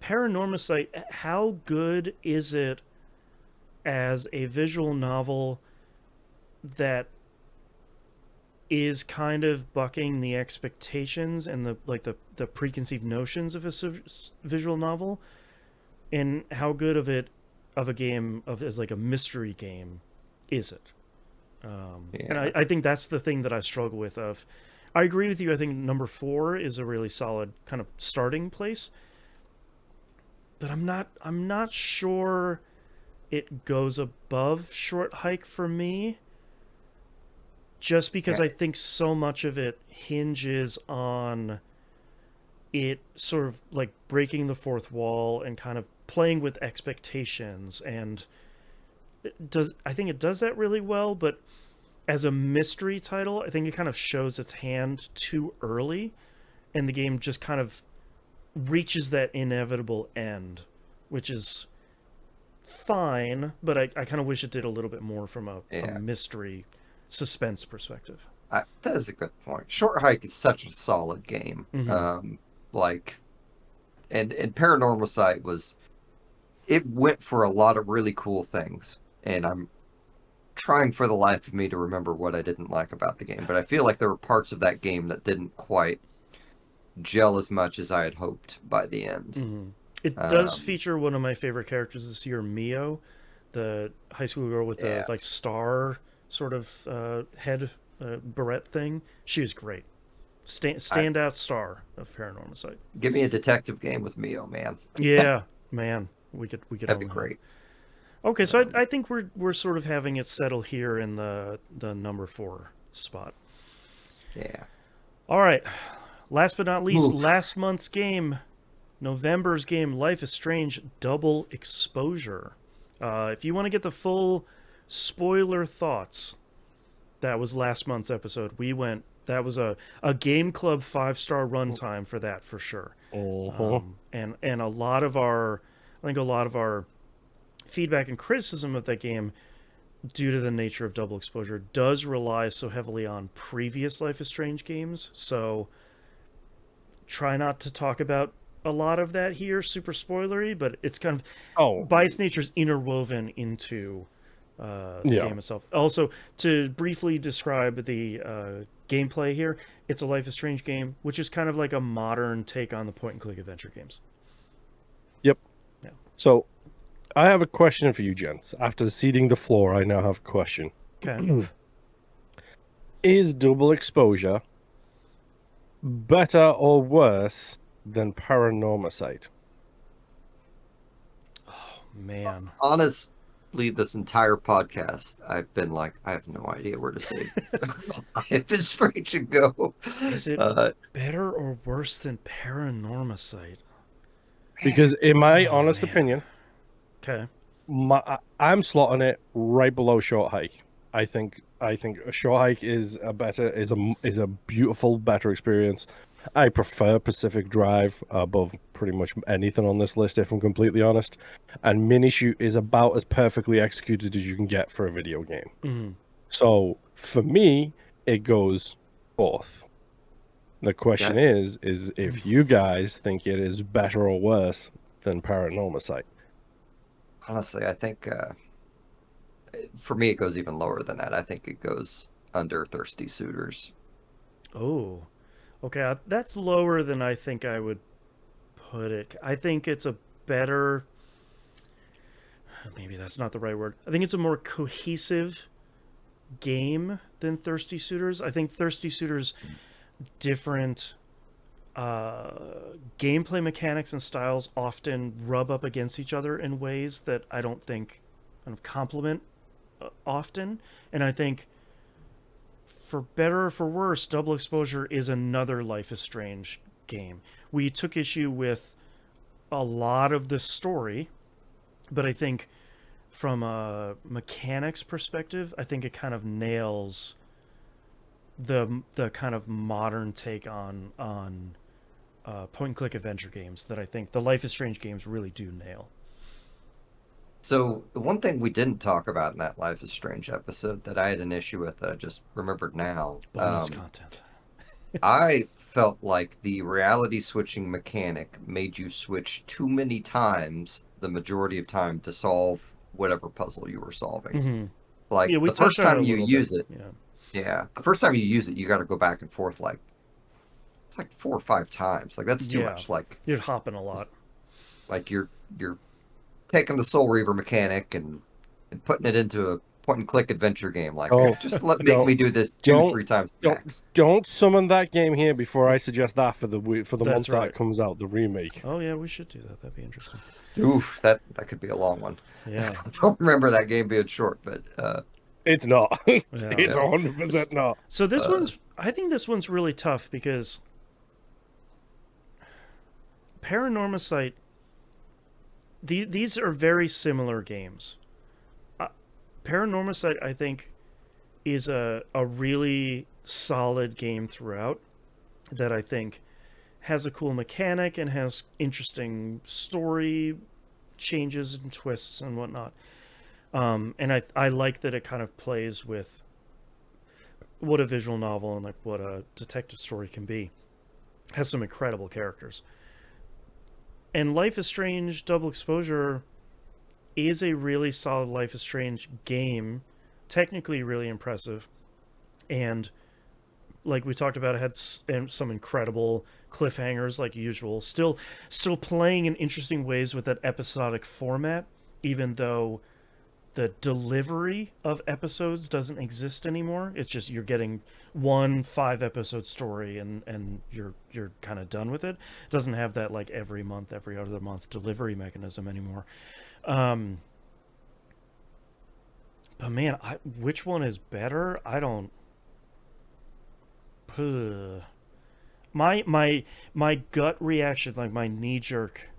Speaker 1: Paranormicite, how good is it as a visual novel that is kind of bucking the expectations and the preconceived notions of a visual novel, and how good of a game as like a mystery game is it? And I think that's the thing that I struggle with. I agree with you. I think number 4 is a really solid kind of starting place, but I'm not sure it goes above Short Hike for me. Just because I think so much of it hinges on it sort of like breaking the fourth wall and kind of playing with expectations, and I think it does that really well, but as a mystery title, I think it kind of shows its hand too early, and the game just kind of reaches that inevitable end, which is fine, but I kind of wish it did a little bit more from a mystery suspense perspective.
Speaker 3: That is a good point. Short Hike is such a solid game.
Speaker 1: Mm-hmm.
Speaker 3: And Paranormal Sight it went for a lot of really cool things, and I'm trying for the life of me to remember what I didn't like about the game, but I feel like there were parts of that game that didn't quite gel as much as I had hoped by the end.
Speaker 1: Mm-hmm. It does feature one of my favorite characters this year, Mio, the high school girl with the like star sort of head beret thing. She was great. Standout star of Paranormal Sight.
Speaker 3: Give me a detective game with Mio, man.
Speaker 1: Yeah, man. We could
Speaker 3: That'd be great.
Speaker 1: Okay, so I think we're sort of having it settle here in the number 4 spot.
Speaker 3: Yeah.
Speaker 1: All right. Last but not least, last month's game, November's game, Life is Strange Double Exposure. If you want to get the full spoiler thoughts, that was last month's episode. That was a Game Club 5-star runtime for that, for sure. And a lot of our feedback and criticism of that game, due to the nature of Double Exposure, does rely so heavily on previous Life is Strange games. So try not to talk about a lot of that here, super spoilery, but it's kind of by its nature is interwoven into the game itself. Also, to briefly describe the gameplay here, it's a Life is Strange game, which is kind of like a modern take on the point-and-click adventure games.
Speaker 2: Yep.
Speaker 1: Yeah.
Speaker 2: So I have a question for you, gents. After ceding the floor, I now have a question.
Speaker 1: Okay.
Speaker 2: Is Double Exposure better or worse than Paranormicite?
Speaker 1: Oh, man.
Speaker 3: Honestly, this entire podcast, I've been like, I have no idea where to say Life is Strange to go.
Speaker 1: Is it better or worse than Paranormicite?
Speaker 2: Because in my honest opinion,
Speaker 1: okay,
Speaker 2: I'm slotting it right below Short Hike. I think a Short Hike is a beautiful, better experience. I prefer Pacific Drive above pretty much anything on this list, if I'm completely honest. And Minishoot is about as perfectly executed as you can get for a video game.
Speaker 1: Mm-hmm.
Speaker 2: So for me, it goes fourth. The question is if you guys think it is better or worse than Paranormicite.
Speaker 3: Honestly, I think for me it goes even lower than that. I think it goes under Thirsty Suitors.
Speaker 1: Oh, okay. That's lower than I think I would put it. I think it's a better... Maybe that's not the right word. I think it's a more cohesive game than Thirsty Suitors. I think Thirsty Suitors... different gameplay mechanics and styles often rub up against each other in ways that I don't think kind of complement often. And I think, for better or for worse, Double Exposure is another Life is Strange game. We took issue with a lot of the story, but I think from a mechanics perspective, I think it kind of nails the kind of modern take on point and click adventure games that I think the Life is Strange games really do nail.
Speaker 3: So the one thing we didn't talk about in that Life is Strange episode that I had an issue with that I just remembered now.
Speaker 1: Bonus content.
Speaker 3: I felt like the reality switching mechanic made you switch too many times the majority of time to solve whatever puzzle you were solving.
Speaker 1: Mm-hmm.
Speaker 3: Like
Speaker 1: Yeah, we
Speaker 3: the first
Speaker 1: touched on it
Speaker 3: time
Speaker 1: a
Speaker 3: you
Speaker 1: little
Speaker 3: use
Speaker 1: bit.
Speaker 3: it,
Speaker 1: Yeah.
Speaker 3: yeah, the first time you use it, you got to go back and forth like it's like 4 or 5 times. Like that's too
Speaker 1: Yeah.
Speaker 3: much.
Speaker 1: You're hopping a lot.
Speaker 3: Like you're taking the Soul Reaver mechanic and putting it into a point and click adventure game. Like just make me do this 2-3 times max.
Speaker 2: Don't summon that game here before I suggest that for the month
Speaker 1: right.
Speaker 2: that comes out, the remake.
Speaker 1: Oh yeah, we should do that. That'd be interesting.
Speaker 3: Oof, that could be a long one.
Speaker 1: Yeah.
Speaker 3: I don't remember that game being short, but
Speaker 2: it's not.
Speaker 1: Yeah.
Speaker 2: It's 100% not.
Speaker 1: So I think this one's really tough because Paranormasight, these are very similar games. Paranormasight, I think, is a really solid game throughout that I think has a cool mechanic and has interesting story changes and twists and whatnot. And I like that it kind of plays with what a visual novel and like what a detective story can be. It has some incredible characters. And Life is Strange Double Exposure is a really solid Life is Strange game, technically really impressive, and like we talked about, it had some incredible cliffhangers like usual. Still playing in interesting ways with that episodic format, even though the delivery of episodes doesn't exist anymore. It's just you're getting one 5-episode story and you're kind of done with it. It doesn't have that like every month, every other month delivery mechanism anymore. But man, which one is better? I don't. My gut reaction, like my knee-jerk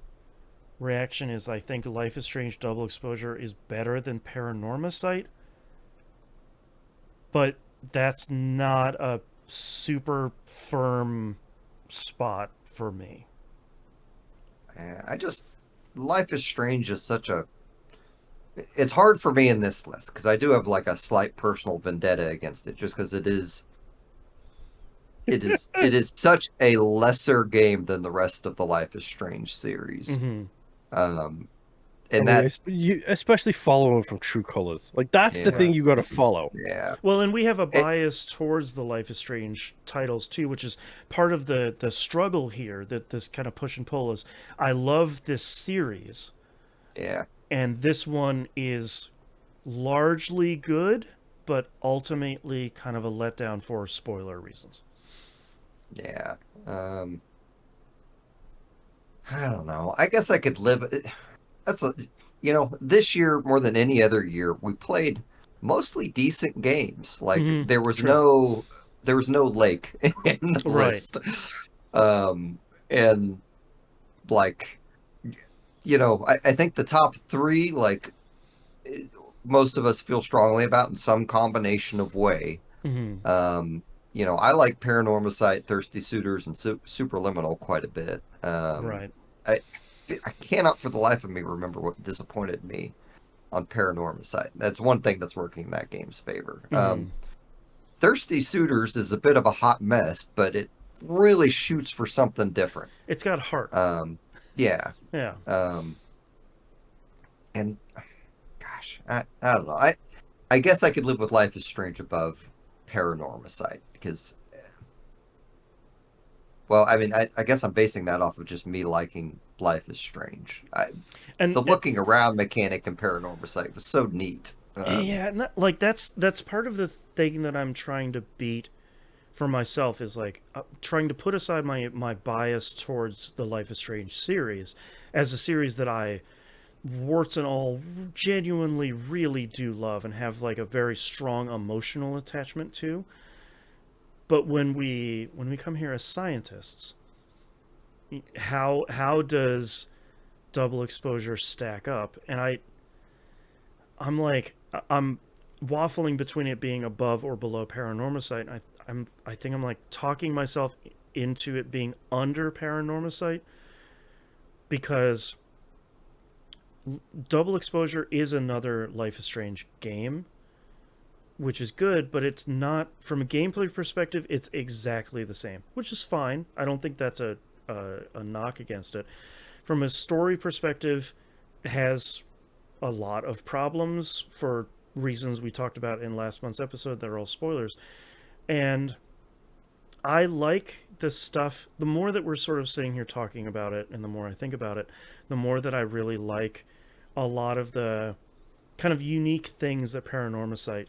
Speaker 1: reaction, is I think Life is Strange Double Exposure is better than Paranormasight, but that's not a super firm spot for me.
Speaker 3: Life is Strange is such a. It's hard for me in this list because I do have like a slight personal vendetta against it, just because it is such a lesser game than the rest of the Life is Strange series.
Speaker 1: Mm-hmm.
Speaker 2: Especially following from True Colors, like that's the thing you got to follow.
Speaker 3: Yeah.
Speaker 1: Well, and we have a bias towards the Life is Strange titles too, which is part of the struggle here. That this kind of push and pull is. I love this series.
Speaker 3: Yeah.
Speaker 1: And this one is largely good, but ultimately kind of a letdown for spoiler reasons.
Speaker 3: Yeah. I don't know. I guess I could live. This year more than any other year, we played mostly decent games. Like there was no lake in the list. And like, I think the top 3, like most of us feel strongly about in some combination of way.
Speaker 1: Mm-hmm.
Speaker 3: I like Paranormasight, Thirsty Suitors, and Superliminal quite a bit.
Speaker 1: Right.
Speaker 3: I cannot for the life of me remember what disappointed me on Paranormasight. That's one thing that's working in that game's favor.
Speaker 1: Mm-hmm.
Speaker 3: Thirsty Suitors is a bit of a hot mess, but it really shoots for something different.
Speaker 1: It's got heart.
Speaker 3: Yeah.
Speaker 1: Yeah.
Speaker 3: And gosh, I don't know. I guess I could live with Life is Strange above Paranormasight because, well, I mean, I guess I'm basing that off of just me liking Life is Strange. The looking around mechanic in Paranormasight was so neat.
Speaker 1: Like that's part of the thing that I'm trying to beat for myself is like trying to put aside my bias towards the Life is Strange series as a series that I, warts and all, genuinely really do love and have like a very strong emotional attachment to. But when we come here as scientists, how does Double Exposure stack up? And I'm waffling between it being above or below Paranormasight. I think I'm like talking myself into it being under Paranormasight, because Double Exposure is another Life is Strange game, which is good, but it's not, from a gameplay perspective, it's exactly the same, which is fine. I don't think that's a knock against it. From a story perspective, it has a lot of problems for reasons we talked about in last month's episode that are all spoilers. And I like this stuff. The more that we're sort of sitting here talking about it, and the more I think about it, the more that I really like a lot of the kind of unique things that Paranormasight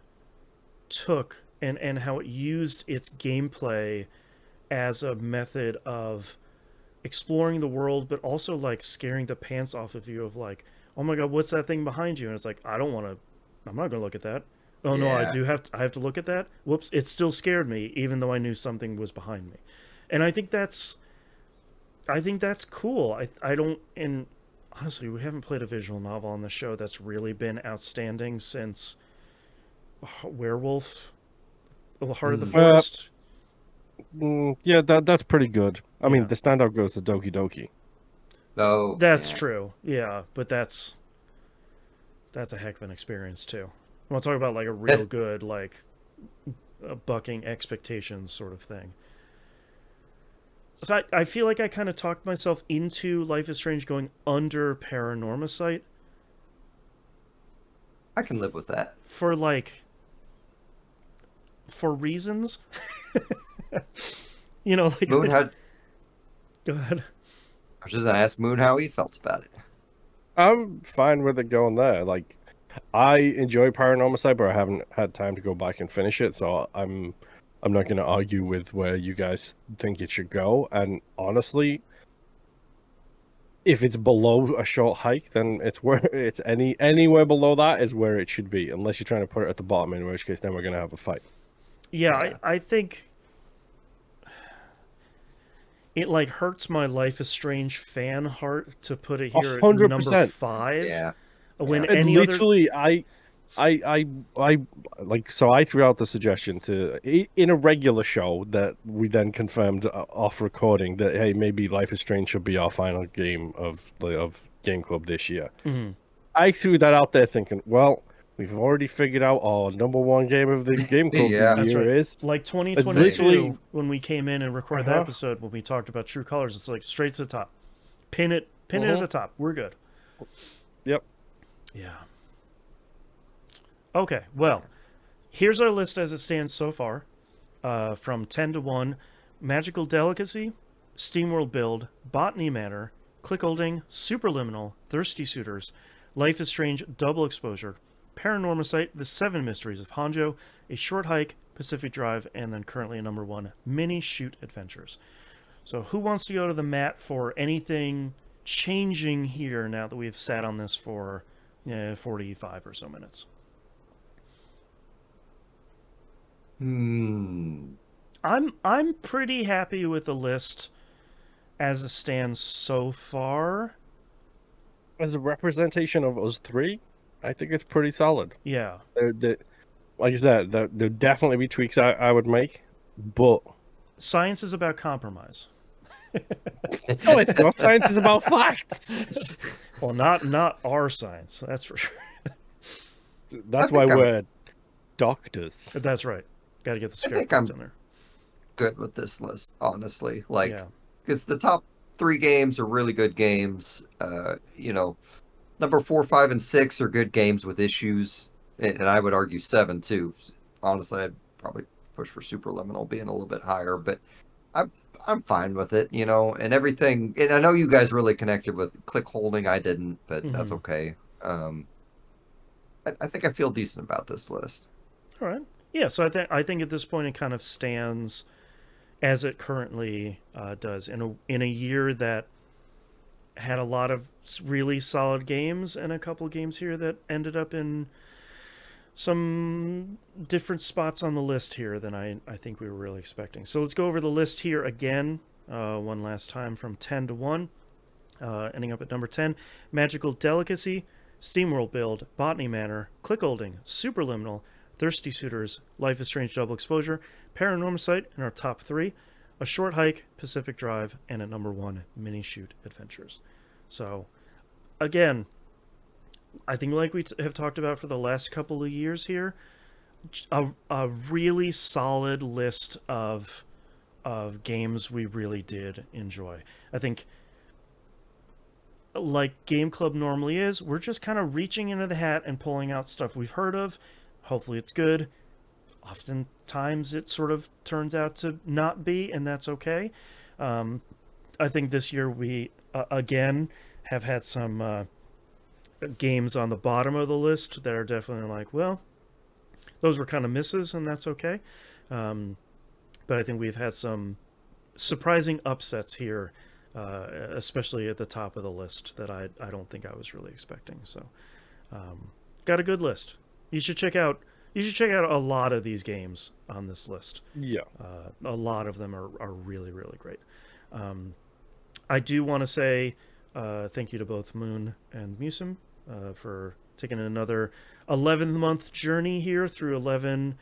Speaker 1: took, and how it used its gameplay as a method of exploring the world, but also like scaring the pants off of you of like, oh my god, what's that thing behind you? And it's like, I'm not gonna look at that. Oh no,
Speaker 3: Yeah.
Speaker 1: I have to look at that. Whoops, it still scared me, even though I knew something was behind me. And I think that's cool. I don't, and honestly, we haven't played a visual novel on the show that's really been outstanding since Werewolf, Heart of the Forest.
Speaker 2: Yeah, that's pretty good. I mean,
Speaker 1: Yeah.
Speaker 2: the standout goes to Doki Doki.
Speaker 3: Oh,
Speaker 1: That's
Speaker 3: yeah.
Speaker 1: true. Yeah, but that's a heck of an experience too. I want to talk about like a real good, like a bucking expectations sort of thing. So I feel like I kind of talked myself into Life is Strange going under Paranormasight
Speaker 3: I can live with that.
Speaker 1: for reasons. Like
Speaker 3: Moon, how,
Speaker 1: go ahead.
Speaker 3: I was just gonna ask Moon how he felt about it.
Speaker 2: I'm fine with it going there. Like, I enjoy Paranormasight, but I haven't had time to go back and finish it, so I'm not going to argue with where you guys think it should go. And honestly, if it's below a short hike, then it's where it's anywhere below that is where it should be, unless you're trying to put it at the bottom, in which case then we're going to have a fight.
Speaker 1: Yeah,
Speaker 3: Yeah.
Speaker 1: I think it like hurts my Life is Strange fan heart to put it here at
Speaker 2: 100%.
Speaker 1: number 5.
Speaker 3: Yeah.
Speaker 1: When
Speaker 3: Yeah.
Speaker 2: And
Speaker 1: any other
Speaker 2: literally, I like, so I threw out the suggestion in a regular show that we then confirmed off recording that, hey, maybe Life is Strange should be our final game of Game Club this year.
Speaker 1: Mhm.
Speaker 2: I threw that out there thinking, well, we've already figured out our number one game of the Game Club
Speaker 3: Yeah.
Speaker 1: That's
Speaker 2: year
Speaker 1: right.
Speaker 2: is
Speaker 1: Like
Speaker 2: it's
Speaker 1: 2022,
Speaker 2: literally
Speaker 1: when we came in and recorded that episode, when we talked about True Colors, it's like straight to the top. Pin it at the top. We're good.
Speaker 2: Yep.
Speaker 1: Yeah. Okay, well, here's our list as it stands so far. From 10 to 1, Magical Delicacy, SteamWorld Build, Botany Manor, Clickholding, Superliminal, Thirsty Suitors, Life is Strange Double Exposure, Paranormasight, The Seven Mysteries of Hanjo, A Short Hike, Pacific Drive, and then currently at number 1, Mini Shoot Adventures. So who wants to go to the mat for anything changing here now that we've sat on this for 45 or so minutes? I'm pretty happy with the list as it stands so far.
Speaker 2: As a representation of us three, I think it's pretty solid.
Speaker 1: Yeah.
Speaker 2: Like I said, there'd definitely be tweaks I would make, but
Speaker 1: Science is about compromise.
Speaker 2: no, it's not. Science is about facts.
Speaker 1: Well, not our science, that's for sure.
Speaker 2: That's
Speaker 3: I
Speaker 2: why
Speaker 3: think
Speaker 2: we're doctors.
Speaker 1: That's right. Got to get the scare
Speaker 3: think
Speaker 1: quotes
Speaker 3: I'm-
Speaker 1: in there.
Speaker 3: Good with this list, honestly. Like,
Speaker 1: Yeah.
Speaker 3: because the top 3 games are really good games. Number 4, 5, and 6 are good games with issues, and I would argue 7 too. Honestly, I'd probably push for Superliminal being a little bit higher, but I'm fine with it, and everything. And I know you guys really connected with Click Holding. I didn't, but that's
Speaker 1: Mhm.
Speaker 3: okay. I think I feel decent about this list.
Speaker 1: All right. Yeah, so I think at this point it kind of stands as it currently does in a year that had a lot of really solid games and a couple of games here that ended up in some different spots on the list here than I think we were really expecting. So let's go over the list here again one last time from 10 to 1. Ending up at number 10, Magical Delicacy, SteamWorld Build, Botany Manor, Clickholding, Superliminal, Thirsty Suitors, Life is Strange Double Exposure, Paranormal Site in our top 3, A Short Hike, Pacific Drive, and at number 1, Mini Shoot Adventures. So, again, I think like we have talked about for the last couple of years here, a really solid list of games we really did enjoy. I think, like Game Club normally is, we're just kind of reaching into the hat and pulling out stuff we've heard of. Hopefully it's good. Oftentimes it sort of turns out to not be, and that's okay. I think this year we, again, have had some games on the bottom of the list that are definitely like, well, those were kind of misses, and that's okay. But I think we've had some surprising upsets here, especially at the top of the list that I don't think I was really expecting. So, got a good list. You should check out a lot of these games on this list.
Speaker 2: Yeah,
Speaker 1: a lot of them are really, really great. I do want to say thank you to both Moon and Musim for taking another 11-month journey here through 11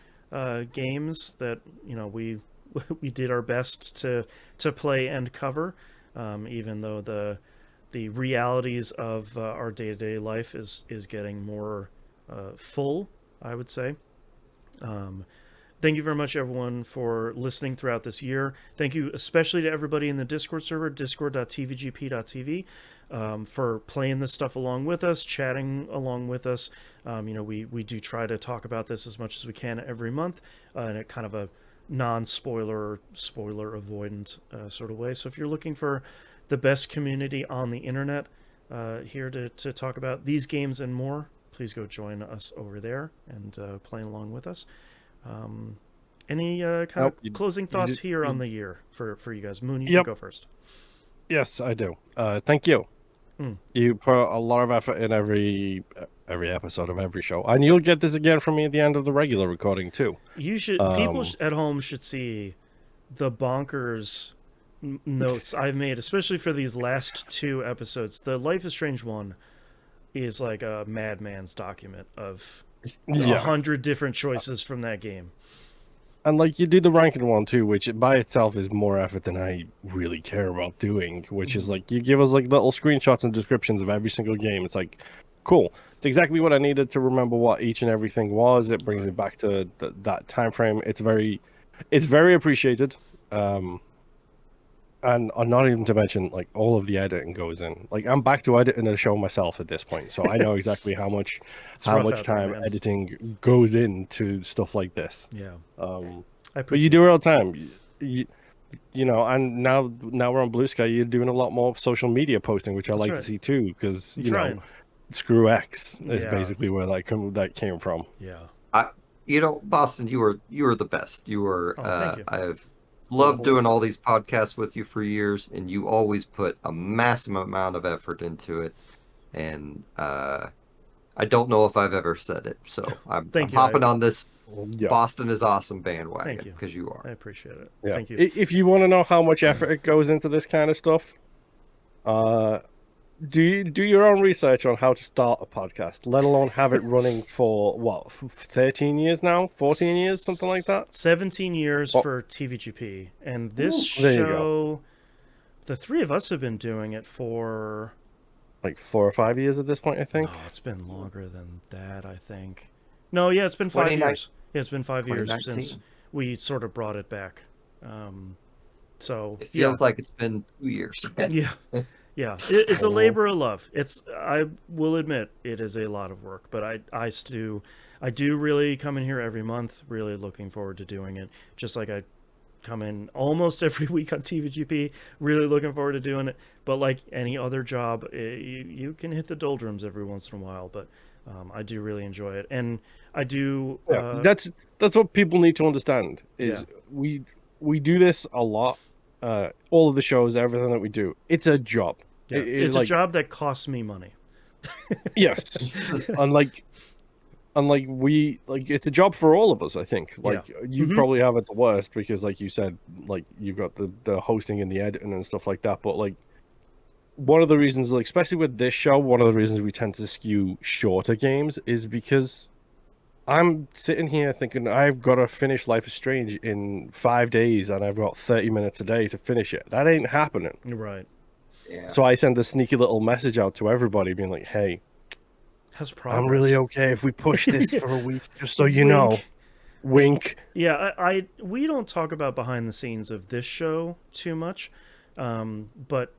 Speaker 1: games that we did our best to play and cover, even though the realities of our day-to-day life is getting more full, I would say. Thank you very much, everyone, for listening throughout this year. Thank you especially to everybody in the Discord server, discord.tvgp.tv, for playing this stuff along with us, chatting along with us. We do try to talk about this as much as we can every month in a kind of a non-spoiler, spoiler avoidant sort of way. So if you're looking for the best community on the internet here to talk about these games and more, please go join us over there and playing along with us. Any kind of closing thoughts here on the year for you guys? Moon, you can go first.
Speaker 2: Yes, I do. Thank you. You put a lot of effort in every episode of every show, and you'll get this again from me at the end of the regular recording too.
Speaker 1: You should. People at home should see the bonkers notes I've made, especially for these last 2 episodes. The Life is Strange one is like a madman's document of 100 different choices from that game.
Speaker 2: And like you do the ranking one too, which by itself is more effort than I really care about doing, which is like you give us like little screenshots and descriptions of every single game. It's like, cool. It's exactly what I needed to remember what each and everything was. It brings me back to that time frame. It's very appreciated. And not even to mention, like, all of the editing goes in. Like, I'm back to editing a show myself at this point, so I know exactly how much time editing goes into stuff like this.
Speaker 1: Yeah.
Speaker 2: But you do it all the time. You know, and now we're on Blue Sky. You're doing a lot more social media posting, which I like to see too, because you know, Screw X is basically where that came from.
Speaker 1: Yeah.
Speaker 3: Boston, you were the best. You were.
Speaker 1: Thank you.
Speaker 3: I've loved doing all these podcasts with you for years, and you always put a massive amount of effort into it. And I don't know if I've ever said it, so I'm hopping on this. Boston is awesome bandwagon because you are.
Speaker 1: I appreciate it.
Speaker 2: Yeah.
Speaker 1: Thank you.
Speaker 2: If you want to know how much effort it goes into this kind of stuff, do your own research on how to start a podcast, let alone have it running for 13 years now, 14 years, something like that.
Speaker 1: 17 years for TVGP, and this show, the 3 of us have been doing it for
Speaker 2: like 4 or 5 years at this point, I think.
Speaker 1: No, it's been longer than that, I think. No, yeah, it's been 5 years. Yeah, it's been 5 years since we sort of brought it back. So
Speaker 3: it feels like it's been 2 years.
Speaker 1: Yeah, it's a labor of love. I will admit it is a lot of work, but I do really come in here every month, really looking forward to doing it. Just like I come in almost every week on TVGP, really looking forward to doing it. But like any other job, you can hit the doldrums every once in a while. But I do really enjoy it, and I do.
Speaker 2: That's what people need to understand. Is we do this a lot. All of the shows, everything that we do, it's a job.
Speaker 1: Yeah. It's a job that costs me money.
Speaker 2: Yes, unlike we it's a job for all of us. I think you probably have it the worst because, like you said, like you've got the hosting and the editing and stuff like that. But like one of the reasons, like, especially with this show, one of the reasons we tend to skew shorter games is because I'm sitting here thinking I've got to finish Life is Strange in 5 days, and I've got 30 minutes a day to finish it. That ain't happening.
Speaker 1: Right.
Speaker 3: Yeah.
Speaker 2: So I send a sneaky little message out to everybody, being like, "Hey,
Speaker 1: How's progress?
Speaker 2: I'm really okay if we push this for a week, just so you
Speaker 1: Wink.
Speaker 2: know." Wink.
Speaker 1: Yeah, we don't talk about behind the scenes of this show too much, but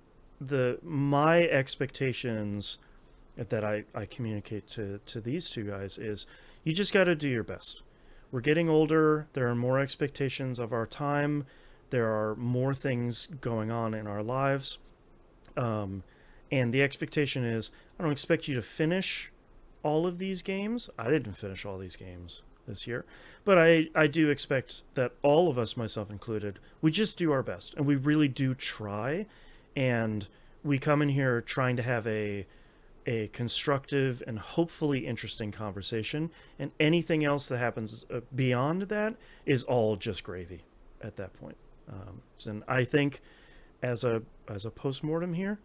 Speaker 1: my expectations that I communicate to these two guys is you just got to do your best. We're getting older. There are more expectations of our time. There are more things going on in our lives. And the expectation is I don't expect you to finish all of these games. I didn't finish all these games this year. But I do expect that all of us, myself included, we just do our best. And we really do try. And we come in here trying to have a constructive and hopefully interesting conversation. And anything else that happens beyond that is all just gravy at that point. And I think as a post-mortem here,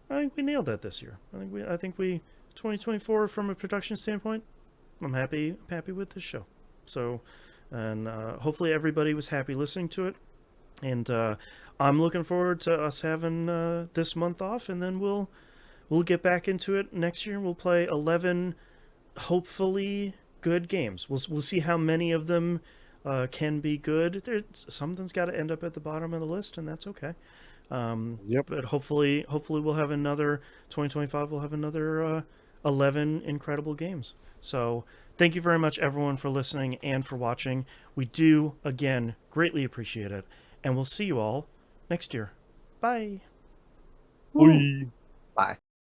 Speaker 1: I think we nailed that this year. I think we 2024 from a production standpoint, I'm happy with this show. So, and hopefully everybody was happy listening to it. And I'm looking forward to us having this month off, and then we'll get back into it next year. We'll play 11 hopefully good games. We'll see how many of them can be good. Something's got to end up at the bottom of the list, and that's okay.
Speaker 2: Yep.
Speaker 1: But hopefully we'll have another 2025. We'll have another 11 incredible games. So thank you very much, everyone, for listening and for watching. We do, again, greatly appreciate it. And we'll see you all next year. Bye.
Speaker 2: Bye.